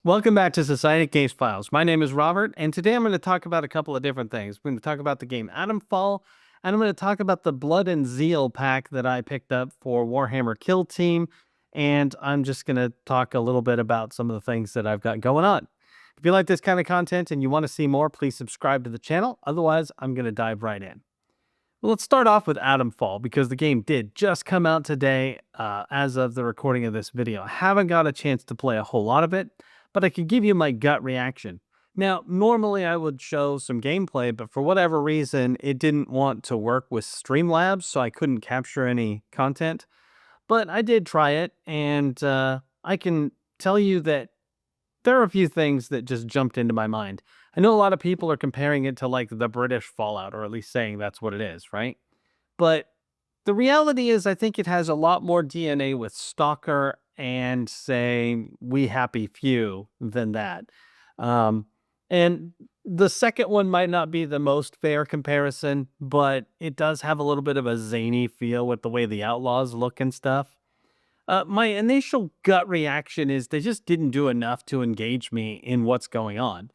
Welcome back to Society Games Files. My name is Robert, and today I'm going to talk about a couple of different things. We're going to talk about the game Atomfall, and I'm going to talk about the Blood and Zeal pack that I picked up for Warhammer Kill Team, and I'm just going to talk a little bit about some of the things that I've got going on. If you like this kind of content and you want to see more, please subscribe to the channel. Otherwise, I'm going to dive right in. Well, let's start off with Atomfall because the game did just come out today as of the recording of this video. I haven't got a chance to play a whole lot of it, but I can give you my gut reaction. Now, normally I would show some gameplay, but for whatever reason, it didn't want to work with Streamlabs, so I couldn't capture any content. But I did try it, and I can tell you that there are a few things that just jumped into my mind. I know a lot of people are comparing it to like the British Fallout, or at least saying that's what it is, right? But the reality is, I think it has a lot more DNA with Stalker and, say, We Happy Few than that. Um, and the second one might not be the most fair comparison, but it does have a little bit of a zany feel with the way the outlaws look and stuff. My initial gut reaction is they just didn't do enough to engage me in what's going on.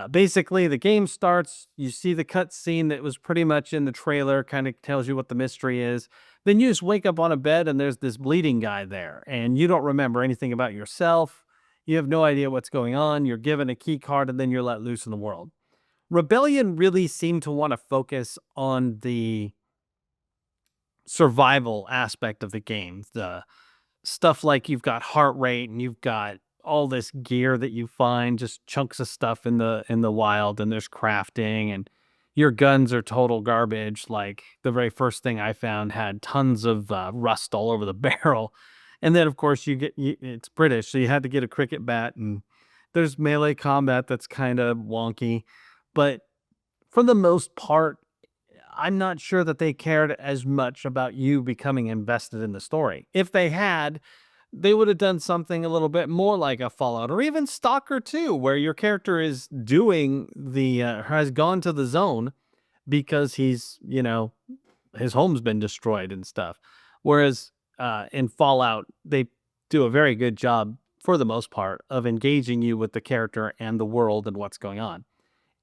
Basically, the game starts, you see the cutscene that was pretty much in the trailer, kind of tells you what the mystery is. Then you just wake up on a bed and there's this bleeding guy there, and you don't remember anything about yourself. You have no idea what's going on. You're given a key card and then you're let loose in the world. Rebellion really seemed to want to focus on the survival aspect of the game, the stuff like you've got heart rate and you've got all this gear that you find, just chunks of stuff in the wild, and there's crafting, and your guns are total garbage. Like the very first thing I found had tons of rust all over the barrel. And then of course it's British, so you had to get a cricket bat, and there's melee combat that's kind of wonky. But for the most part, I'm not sure that they cared as much about you becoming invested in the story. If they had, they would have done something a little bit more like a Fallout or even Stalker 2, where your character is doing has gone to the zone because his home's been destroyed and stuff. Whereas in Fallout, they do a very good job, for the most part, of engaging you with the character and the world and what's going on.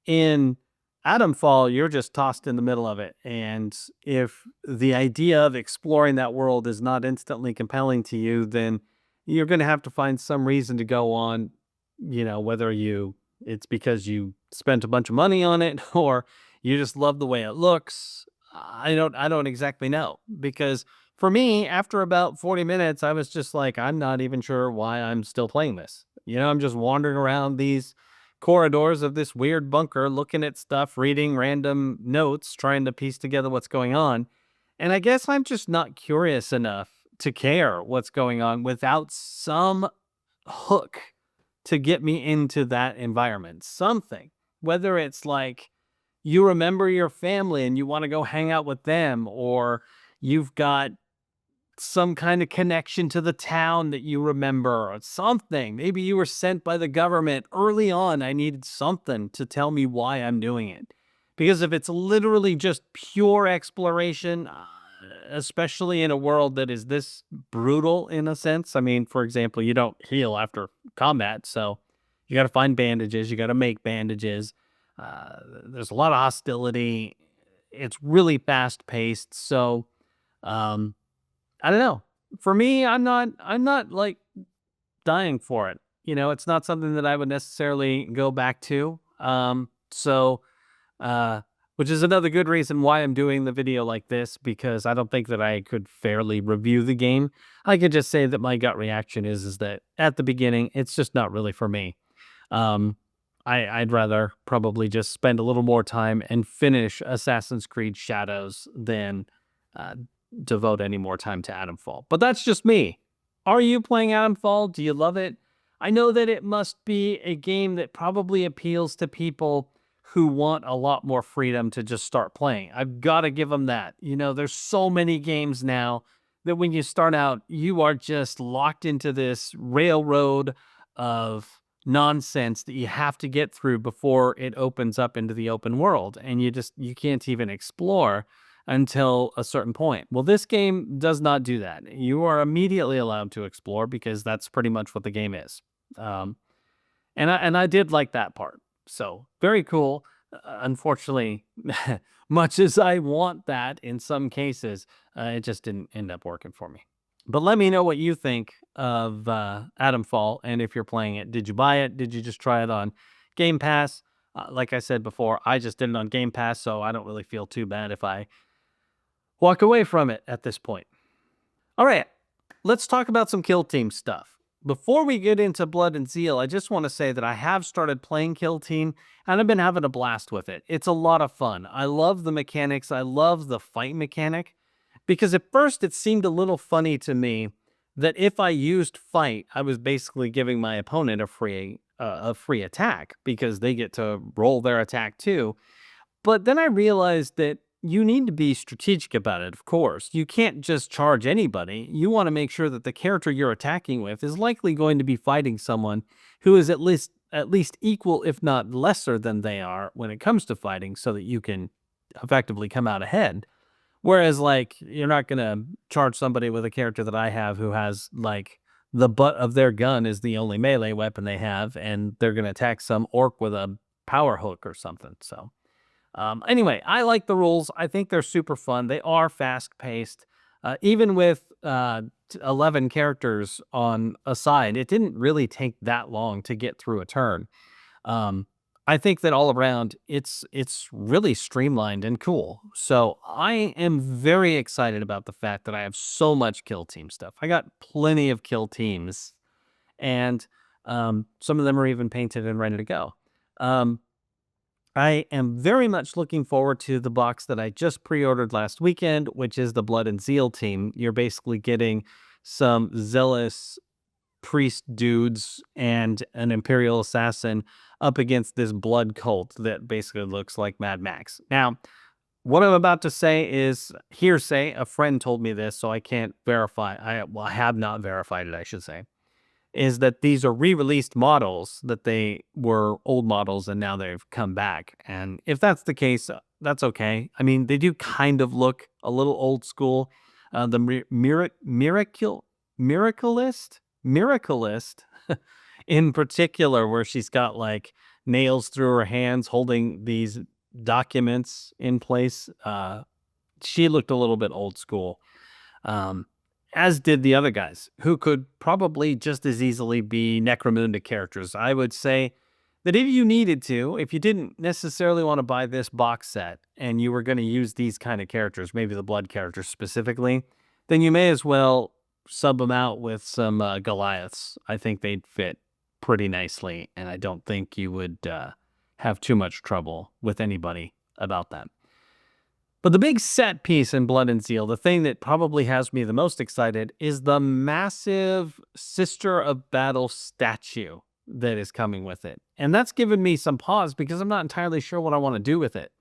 In Atomfall, you're just tossed in the middle of it. And if the idea of exploring that world is not instantly compelling to you, then you're going to have to find some reason to go on, whether it's because you spent a bunch of money on it or you just love the way it looks. I don't exactly know, because for me, after about 40 minutes, I was just like, I'm not even sure why I'm still playing this. I'm just wandering around these corridors of this weird bunker, looking at stuff, reading random notes, trying to piece together what's going on. And I guess I'm just not curious enough to care what's going on without some hook to get me into that environment. Something, whether it's like you remember your family and you want to go hang out with them, or you've got some kind of connection to the town that you remember, or something. Maybe you were sent by the government early on. I needed something to tell me why I'm doing it. Because if it's literally just pure exploration, especially in a world that is this brutal in a sense, I mean, for example, you don't heal after combat, so you got to find bandages, you got to make bandages. There's a lot of hostility. It's really fast paced. So, I don't know. For me, I'm not like dying for it. It's not something that I would necessarily go back to. So which is another good reason why I'm doing the video like this, because I don't think that I could fairly review the game. I could just say that my gut reaction is that at the beginning, it's just not really for me. Um I'd rather probably just spend a little more time and finish Assassin's Creed Shadows than uh, devote any more time to Atomfall. But that's just me. Are you playing Atomfall? Do you love it? I know that it must be a game that probably appeals to people who want a lot more freedom to just start playing. I've got to give them that. There's so many games now that when you start out, you are just locked into this railroad of nonsense that you have to get through before it opens up into the open world, and you can't even explore until a certain point. Well, this game does not do that. You are immediately allowed to explore because that's pretty much what the game is. Um, And I did like that part. So, very cool. Unfortunately, much as I want that in some cases, it just didn't end up working for me. But let me know what you think of Atomfall, and if you're playing it. Did you buy it? Did you just try it on Game Pass? Like I said before, I just did it on Game Pass, so I don't really feel too bad if I walk away from it at this point. All right, let's talk about some Kill Team stuff. Before we get into Blood and Zeal, I just want to say that I have started playing Kill Team, and I've been having a blast with it. It's a lot of fun. I love the mechanics. I love the fight mechanic, because at first it seemed a little funny to me that if I used fight, I was basically giving my opponent a free attack, because they get to roll their attack too. But then I realized that you need to be strategic about it, of course. You can't just charge anybody. You want to make sure that the character you're attacking with is likely going to be fighting someone who is at least equal, if not lesser than they are when it comes to fighting, so that you can effectively come out ahead. Whereas, like, you're not going to charge somebody with a character that I have who has, like, the butt of their gun is the only melee weapon they have, and they're going to attack some orc with a power hook or something. So, anyway, I like the rules. I think they're super fun. They are fast paced. Even with 11 characters on a side, it didn't really take that long to get through a turn. Um, I think that all around, it's really streamlined and cool. So I am very excited about the fact that I have so much Kill Team stuff. I got plenty of Kill Teams, and some of them are even painted and ready to go. Um, I am very much looking forward to the box that I just pre-ordered last weekend, which is the Blood and Zeal team. You're basically getting some zealous priest dudes and an Imperial assassin up against this blood cult that basically looks like Mad Max. Now, what I'm about to say is hearsay. A friend told me this, so I can't verify. I have not verified it, I should say. Is that these are re-released models, that they were old models and now they've come back. And if that's the case, that's okay. I mean, they do kind of look a little old school. The Miraculist in particular, where she's got like nails through her hands holding these documents in place. She looked a little bit old school. Um, as did the other guys, who could probably just as easily be Necromunda characters. I would say that if you needed to, if you didn't necessarily want to buy this box set and you were going to use these kind of characters, maybe the blood characters specifically, then you may as well sub them out with some Goliaths. I think they'd fit pretty nicely, and I don't think you would have too much trouble with anybody about that. But the big set piece in Blood and Zeal, the thing that probably has me the most excited, is the massive Sister of Battle statue that is coming with it. And that's given me some pause, because I'm not entirely sure what I want to do with it.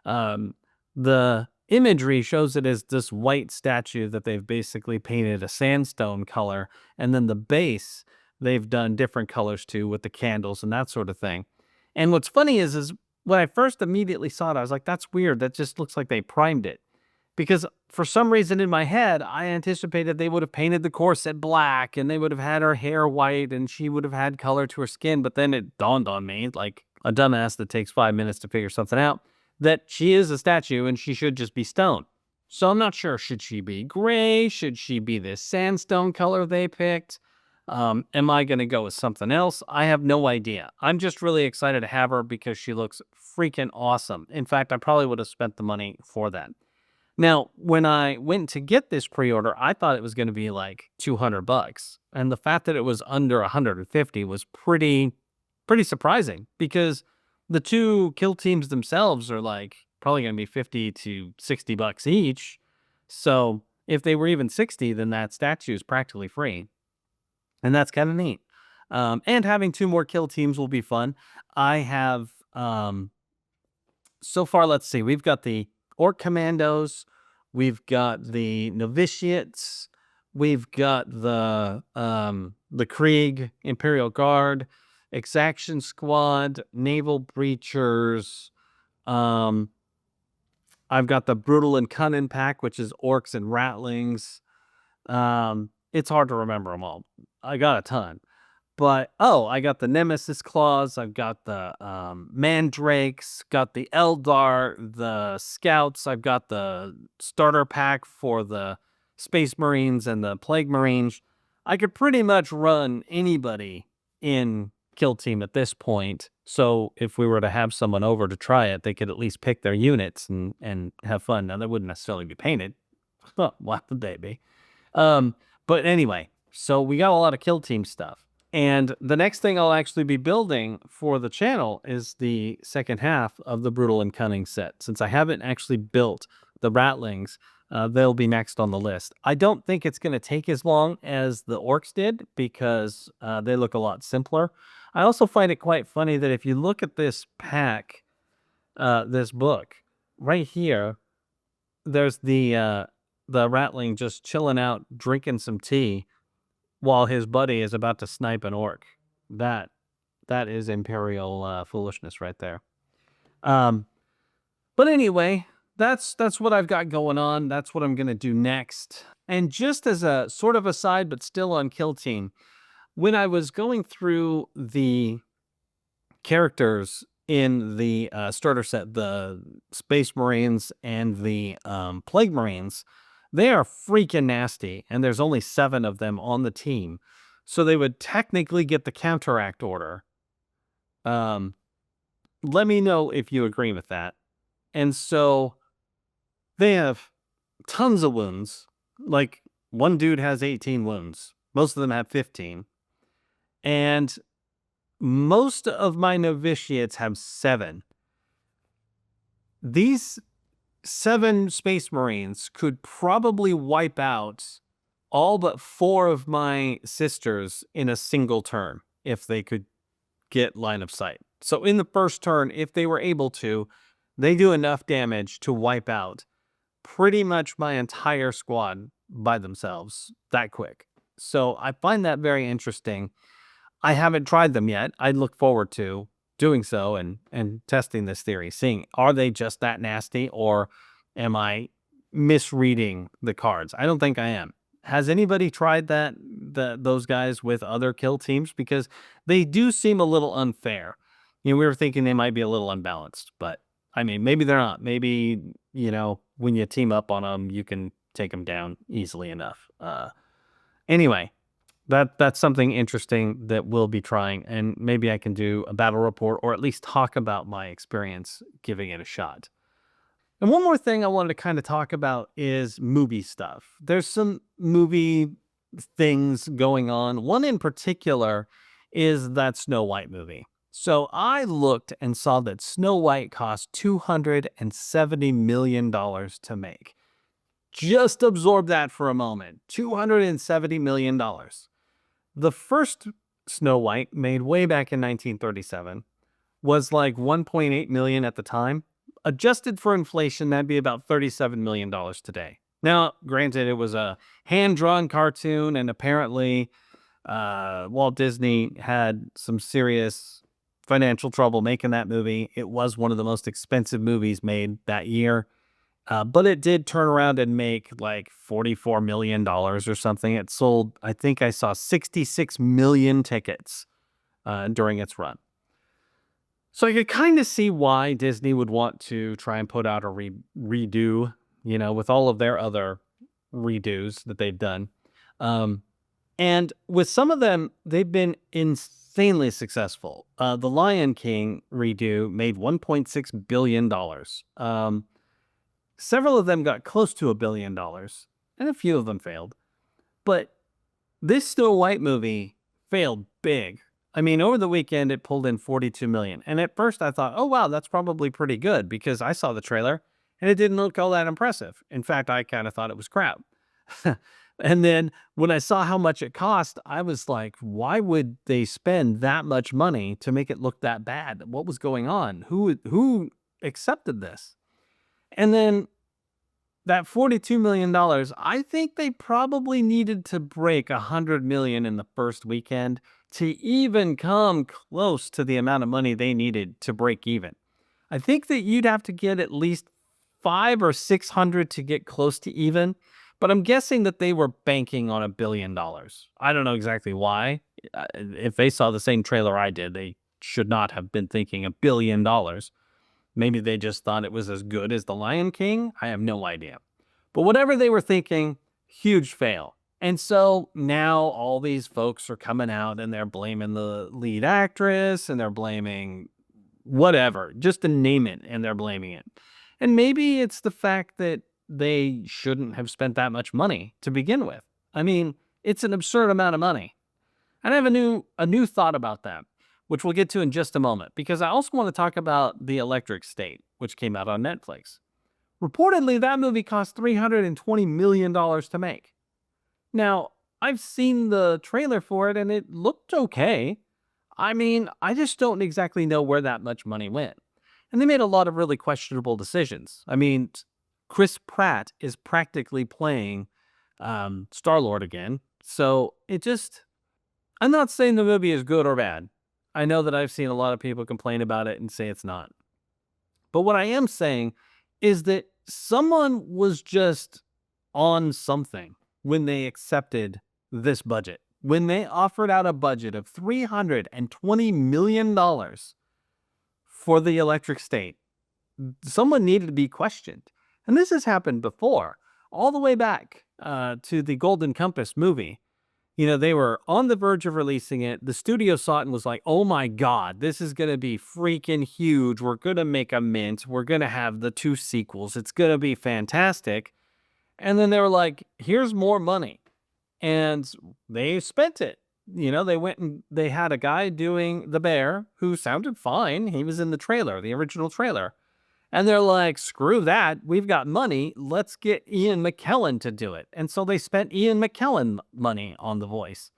The imagery shows it as this white statue that they've basically painted a sandstone color, and then the base they've done different colors to with the candles and that sort of thing. And what's funny is when I first immediately saw it, I was like, that's weird. That just looks like they primed it. Because for some reason in my head, I anticipated they would have painted the corset black and they would have had her hair white and she would have had color to her skin. But then it dawned on me, like a dumbass that takes 5 minutes to figure something out, that she is a statue and she should just be stone. So I'm not sure. Should she be gray? Should she be this sandstone color they picked? Am I going to go with something else? I have no idea. I'm just really excited to have her because she looks freaking awesome. In fact, I probably would have spent the money for that. Now, when I went to get this pre-order, I thought it was going to be like $200. And the fact that it was under 150 was pretty surprising, because the two kill teams themselves are like probably going to be 50 to $60 each. So if they were even 60, then that statue is practically free. And that's kind of neat. And having two more kill teams will be fun. I have, so far, let's see, we've got the Orc Commandos, we've got the Novitiates, we've got the Krieg Imperial Guard, Exaction Squad, Naval Breachers. I've got the Brutal and Cunning Pack, which is Orcs and Ratlings. It's hard to remember them all. I got a ton. But, oh, I got the Nemesis Claws, I've got the, Mandrakes, got the Eldar, the Scouts, I've got the starter pack for the Space Marines and the Plague Marines. I could pretty much run anybody in Kill Team at this point, so if we were to have someone over to try it, they could at least pick their units and have fun. Now, they wouldn't necessarily be painted. Why would they be? But anyway, so we got a lot of Kill Team stuff. And the next thing I'll actually be building for the channel is the second half of the Brutal and Cunning set. Since I haven't actually built the Ratlings, they'll be next on the list. I don't think it's going to take as long as the Orcs did because they look a lot simpler. I also find it quite funny that if you look at this pack, this book, right here, there's the Ratling just chilling out, drinking some tea, while his buddy is about to snipe an orc. That is Imperial foolishness right there. But anyway, that's what I've got going on. That's what I'm going to do next. And just as a sort of aside, but still on Kill Team, when I was going through the characters in the starter set, the Space Marines and the Plague Marines, they are freaking nasty, and there's only 7 of them on the team. So they would technically get the counteract order. Let me know if you agree with that. And so they have tons of wounds. Like, one dude has 18 wounds. Most of them have 15. And most of my novitiates have 7. These 7 Space Marines could probably wipe out all but 4 of my sisters in a single turn if they could get line of sight. So in the first turn, if they were able to, they do enough damage to wipe out pretty much my entire squad by themselves that quick. So I find that very interesting. I haven't tried them yet. I look forward to doing so and testing this theory, seeing are they just that nasty or am I misreading the cards? I don't think I am. Has anybody tried those guys with other kill teams? Because they do seem a little unfair. You know, we were thinking they might be a little unbalanced, but I mean, maybe they're not. Maybe, you know, when you team up on them, you can take them down easily enough. Anyway, that's something interesting that we'll be trying, and maybe I can do a battle report or at least talk about my experience giving it a shot. And one more thing I wanted to kind of talk about is movie stuff. There's some movie things going on. One in particular is that Snow White movie. So I looked and saw that Snow White cost $270 million to make. Just absorb that for a moment. $270 million. The first Snow White, made way back in 1937, was like 1.8 million at the time. Adjusted for inflation, that'd be about $37 million today. Now, granted, it was a hand-drawn cartoon, and apparently Walt Disney had some serious financial trouble making that movie. It was one of the most expensive movies made that year. But it did turn around and make like $44 million or something. It sold, I think I saw 66 million tickets during its run. So I could kind of see why Disney would want to try and put out a redo, you know, with all of their other redos that they've done. And with some of them, they've been insanely successful. The Lion King redo made $1.6 billion. Several of them got close to $1 billion, and a few of them failed. But this Snow White movie failed big. I mean, over the weekend, it pulled in $42 million. And at first I thought, oh, wow, that's probably pretty good because I saw the trailer and it didn't look all that impressive. In fact, I kind of thought it was crap. And then when I saw how much it cost, I was like, why would they spend that much money to make it look that bad? What was going on? Who accepted this? And then that $42 million, I think they probably needed to break $100 million in the first weekend to even come close to the amount of money they needed to break even. I think that you'd have to get at least 500 or 600 to get close to even, but I'm guessing that they were banking on $1 billion. I don't know exactly why. If they saw the same trailer I did, they should not have been thinking $1 billion. Maybe they just thought it was as good as The Lion King. I have no idea. But whatever they were thinking, huge fail. And so now all these folks are coming out and they're blaming the lead actress and they're blaming whatever, just to name it, and they're blaming it. And maybe it's the fact that they shouldn't have spent that much money to begin with. I mean, it's an absurd amount of money. And I have a new thought about that, which we'll get to in just a moment, because I also want to talk about The Electric State, which came out on Netflix. Reportedly, that movie cost $320 million to make. Now, I've seen the trailer for it and it looked okay. I mean, I just don't exactly know where that much money went. And they made a lot of really questionable decisions. I mean, Chris Pratt is practically playing Star-Lord again. So I'm not saying the movie is good or bad. I know that I've seen a lot of people complain about it and say it's not. But what I am saying is that someone was just on something when they accepted this budget. When they offered out a budget of $320 million for The Electric State, someone needed to be questioned. And this has happened before, all the way back to the Golden Compass movie. You know, they were on the verge of releasing it. The studio saw it and was like, oh my God, this is going to be freaking huge. We're going to make a mint. We're going to have the 2 sequels. It's going to be fantastic. And then they were like, here's more money. And they spent it. You know, they went and they had a guy doing the bear who sounded fine. He was in the trailer, the original trailer. And they're like, screw that. We've got money. Let's get Ian McKellen to do it. And so they spent Ian McKellen money on the voice.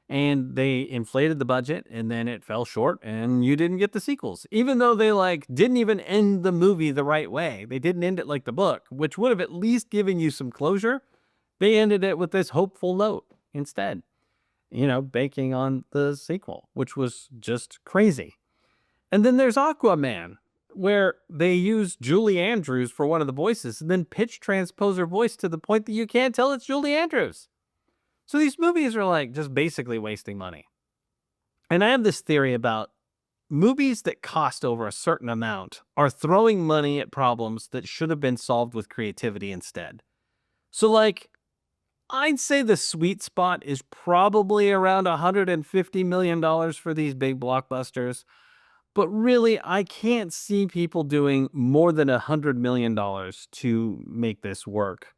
And they inflated the budget and then it fell short and you didn't get the sequels. Even though they didn't even end the movie the right way. They didn't end it like the book, which would have at least given you some closure. They ended it with this hopeful note instead, banking on the sequel, which was just crazy. And then there's Aquaman, where they used Julie Andrews for one of the voices and then pitch transpose her voice to the point that you can't tell it's Julie Andrews. So these movies are just basically wasting money. And I have this theory about movies that cost over a certain amount are throwing money at problems that should have been solved with creativity instead. So I'd say the sweet spot is probably around $150 million for these big blockbusters. But really, I can't see people doing more than $100 million to make this work.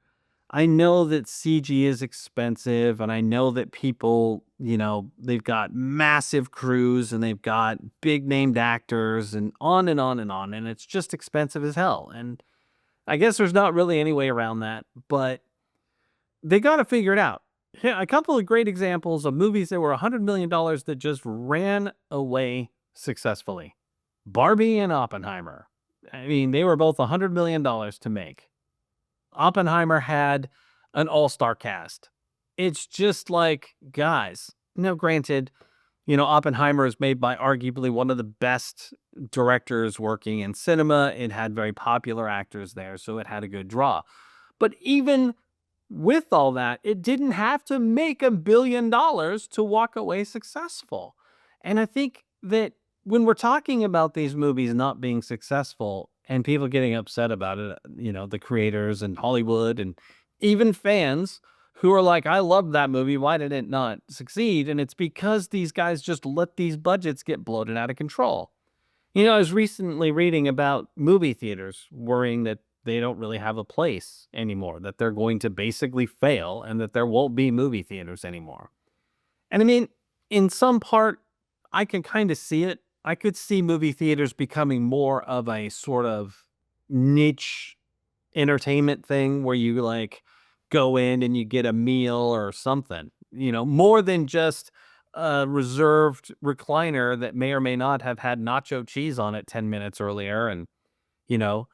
I know that CG is expensive, and I know that people, they've got massive crews and they've got big named actors and on and on and on, and it's just expensive as hell. And I guess there's not really any way around that, but they got to figure it out. A couple of great examples of movies that were $100 million that just ran away successfully. Barbie and Oppenheimer. I mean, they were both $100 million to make. Oppenheimer had an all-star cast. It's just guys, granted, Oppenheimer is made by arguably one of the best directors working in cinema. It had very popular actors there, so it had a good draw. But even with all that, it didn't have to make $1 billion to walk away successful. And I think that when we're talking about these movies not being successful and people getting upset about it, the creators and Hollywood and even fans who are like, I love that movie. Why did it not succeed? And it's because these guys just let these budgets get bloated out of control. I was recently reading about movie theaters worrying that they don't really have a place anymore, that they're going to basically fail and that there won't be movie theaters anymore. And I mean, in some part, I can kind of see it. I could see movie theaters becoming more of a sort of niche entertainment thing where you go in and you get a meal or something, more than just a reserved recliner that may or may not have had nacho cheese on it 10 minutes earlier and,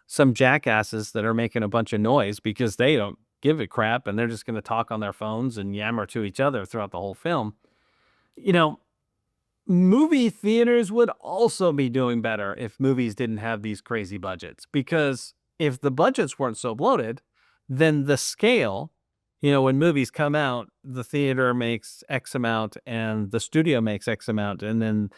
some jackasses that are making a bunch of noise because they don't give a crap and they're just going to talk on their phones and yammer to each other throughout the whole film. Movie theaters would also be doing better if movies didn't have these crazy budgets, because if the budgets weren't so bloated, then the scale When movies come out, the theater makes X amount and the studio makes X amount, and then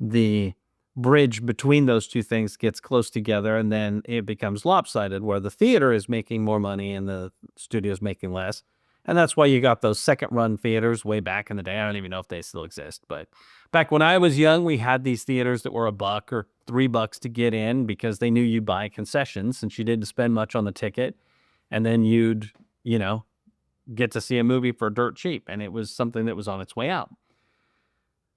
the bridge between those two things gets close together, and then it becomes lopsided where the theater is making more money and the studio is making less. And that's why you got those second run theaters way back in the day. I don't even know if they still exist, but back when I was young, we had these theaters that were $1 or $3 to get in because they knew you'd buy concessions since you didn't spend much on the ticket. And then you'd, you know, get to see a movie for dirt cheap, and it was something that was on its way out.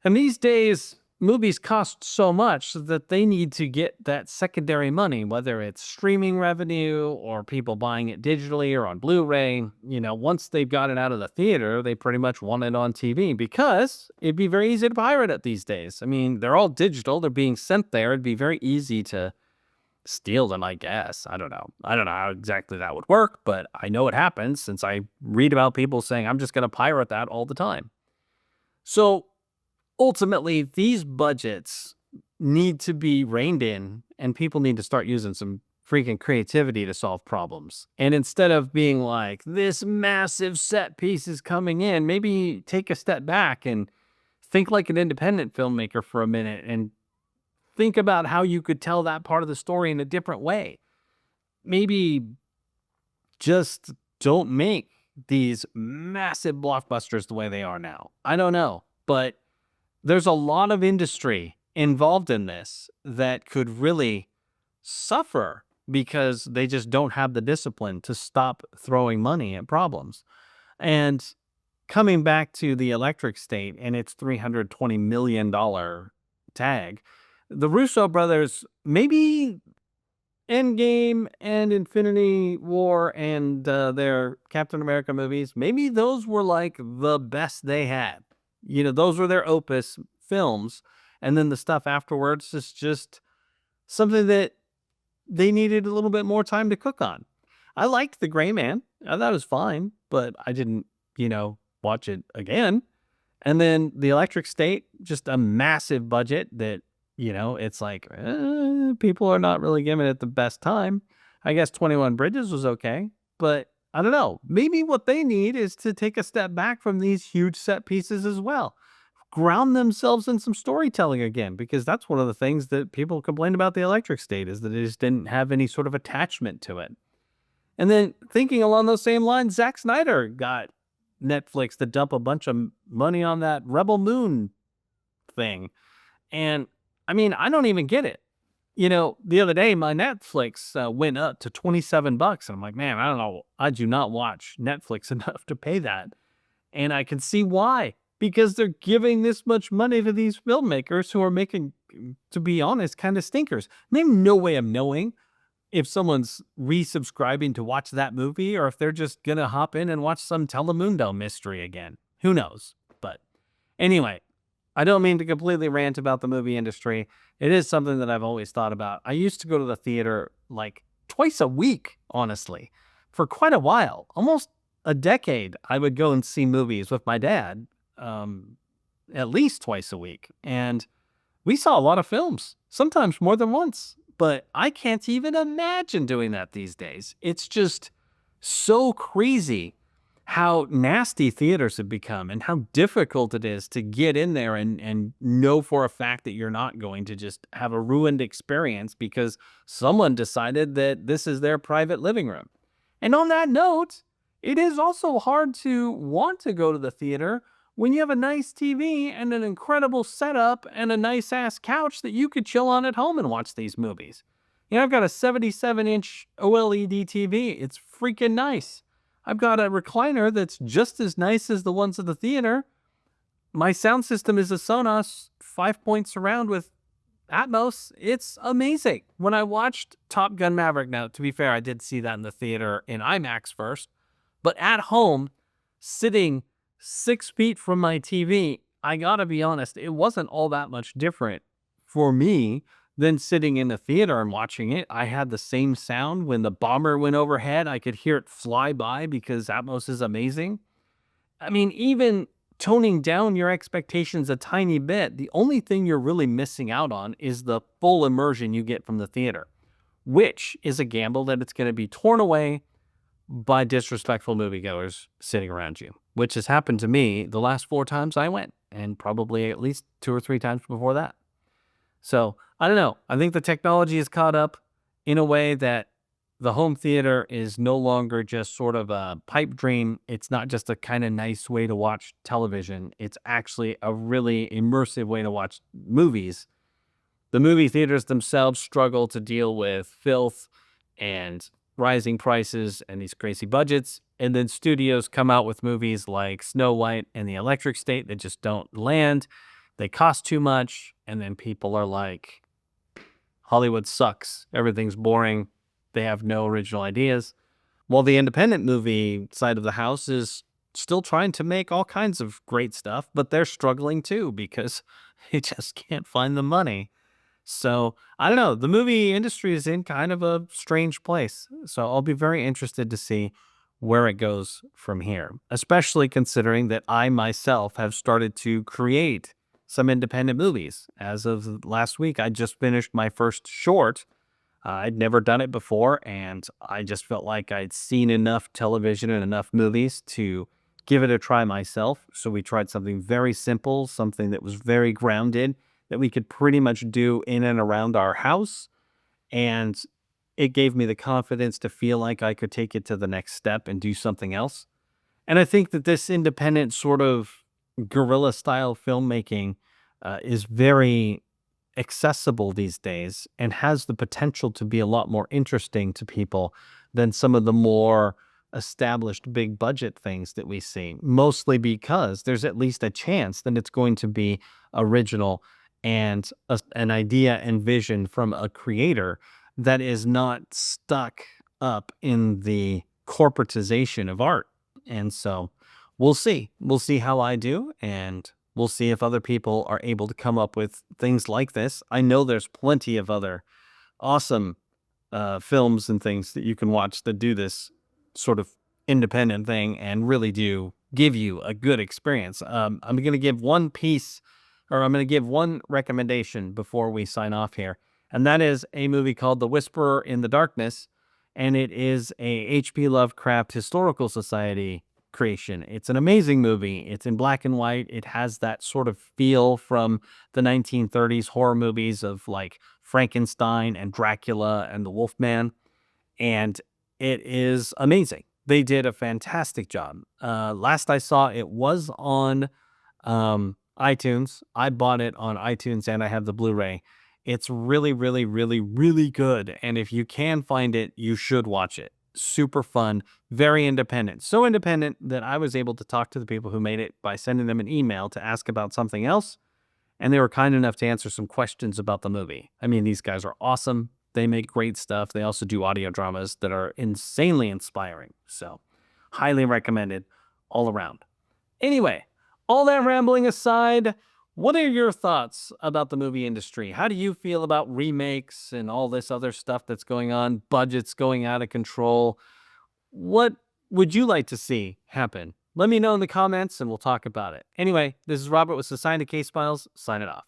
And these days, movies cost so much that they need to get that secondary money, whether it's streaming revenue or people buying it digitally or on Blu-ray. Once they've got it out of the theater, they pretty much want it on TV because it'd be very easy to pirate it these days. I mean, they're all digital, they're being sent there. It'd be very easy to steal them, I guess. I don't know. I don't know how exactly that would work, but I know it happens since I read about people saying, I'm just going to pirate that all the time. So ultimately, these budgets need to be reined in, and people need to start using some freaking creativity to solve problems. And instead of being like, this massive set piece is coming in, maybe take a step back and think like an independent filmmaker for a minute and think about how you could tell that part of the story in a different way. Maybe just don't make these massive blockbusters the way they are now. I don't know, but there's a lot of industry involved in this that could really suffer because they just don't have the discipline to stop throwing money at problems. And coming back to the electric state and its $320 million tag, the Russo brothers, maybe Endgame and Infinity War and their Captain America movies, maybe those were like the best they had. Those were their opus films. And then the stuff afterwards is just something that they needed a little bit more time to cook on. I liked The Gray Man. I thought it was fine, but I didn't, watch it again. And then The Electric State, just a massive budget that, it's like, people are not really giving it the best time. I guess 21 Bridges was okay, but I don't know. Maybe what they need is to take a step back from these huge set pieces as well. Ground themselves in some storytelling again, because that's one of the things that people complained about The Electric State is that it just didn't have any sort of attachment to it. And then thinking along those same lines, Zack Snyder got Netflix to dump a bunch of money on that Rebel Moon thing. And I mean, I don't even get it. The other day, my Netflix went up to $27. And I'm like, man, I don't know. I do not watch Netflix enough to pay that. And I can see why. Because they're giving this much money to these filmmakers who are making, to be honest, kind of stinkers. And they have no way of knowing if someone's resubscribing to watch that movie or if they're just going to hop in and watch some Telemundo mystery again. Who knows? But anyway, I don't mean to completely rant about the movie industry. It is something that I've always thought about. I used to go to the theater like twice a week, honestly, for quite a while. Almost a decade, I would go and see movies with my dad at least twice a week. And we saw a lot of films, sometimes more than once. But I can't even imagine doing that these days. It's just so crazy how nasty theaters have become and how difficult it is to get in there and know for a fact that you're not going to just have a ruined experience because someone decided that this is their private living room. And on that note, it is also hard to want to go to the theater when you have a nice TV and an incredible setup and a nice ass couch that you could chill on at home and watch these movies. I've got a 77-inch OLED TV. It's freaking nice. I've got a recliner that's just as nice as the ones at the theater. My sound system is a Sonos 5-point surround with Atmos. It's amazing. When I watched Top Gun Maverick, now to be fair, I did see that in the theater in IMAX first, but at home, sitting 6 feet from my TV, I gotta be honest, it wasn't all that much different for me than sitting in the theater and watching it. I had the same sound. When the bomber went overhead, I could hear it fly by because Atmos is amazing. I mean, even toning down your expectations a tiny bit, the only thing you're really missing out on is the full immersion you get from the theater, which is a gamble that it's going to be torn away by disrespectful moviegoers sitting around you, which has happened to me the last 4 times I went, and probably at least 2 or 3 times before that. So, I don't know. I think the technology is caught up in a way that the home theater is no longer just sort of a pipe dream. It's not just a kind of nice way to watch television. It's actually a really immersive way to watch movies. The movie theaters themselves struggle to deal with filth and rising prices and these crazy budgets. And then studios come out with movies like Snow White and the Electric State that just don't land. They cost too much. And then people are like, Hollywood sucks. Everything's boring. They have no original ideas. While the independent movie side of the house is still trying to make all kinds of great stuff, but they're struggling too because they just can't find the money. So I don't know. The movie industry is in kind of a strange place. So I'll be very interested to see where it goes from here, especially considering that I myself have started to create some independent movies. As of last week, I just finished my first short. I'd never done it before, and I just felt like I'd seen enough television and enough movies to give it a try myself. So we tried something very simple, something that was very grounded, that we could pretty much do in and around our house. And it gave me the confidence to feel like I could take it to the next step and do something else. And I think that this independent sort of guerrilla style filmmaking is very accessible these days and has the potential to be a lot more interesting to people than some of the more established big budget things that we see, mostly because there's at least a chance that it's going to be original and an idea and vision from a creator that is not stuck up in the corporatization of art. And so we'll see. We'll see how I do, and we'll see if other people are able to come up with things like this. I know there's plenty of other awesome films and things that you can watch that do this sort of independent thing and really do give you a good experience. I'm going to give one piece, or I'm going to give one recommendation before we sign off here, and that is a movie called The Whisperer in the Darkness, and it is a H.P. Lovecraft Historical Society creation. It's an amazing movie. It's in black and white. It has that sort of feel from the 1930s horror movies of like Frankenstein and Dracula and the Wolfman, and it is amazing. They did a fantastic job. Last I saw, it was on iTunes. I bought it on iTunes and I have the Blu-ray. It's really, really, really, really good. And if you can find it, you should watch it. Super fun, very independent. So independent that I was able to talk to the people who made it by sending them an email to ask about something else. And they were kind enough to answer some questions about the movie. I mean, these guys are awesome. They make great stuff. They also do audio dramas that are insanely inspiring. So highly recommended all around. Anyway, all that rambling aside, what are your thoughts about the movie industry? How do you feel about remakes and all this other stuff that's going on, budgets going out of control? What would you like to see happen? Let me know in the comments and we'll talk about it. Anyway, this is Robert with Society Case Files, signing off.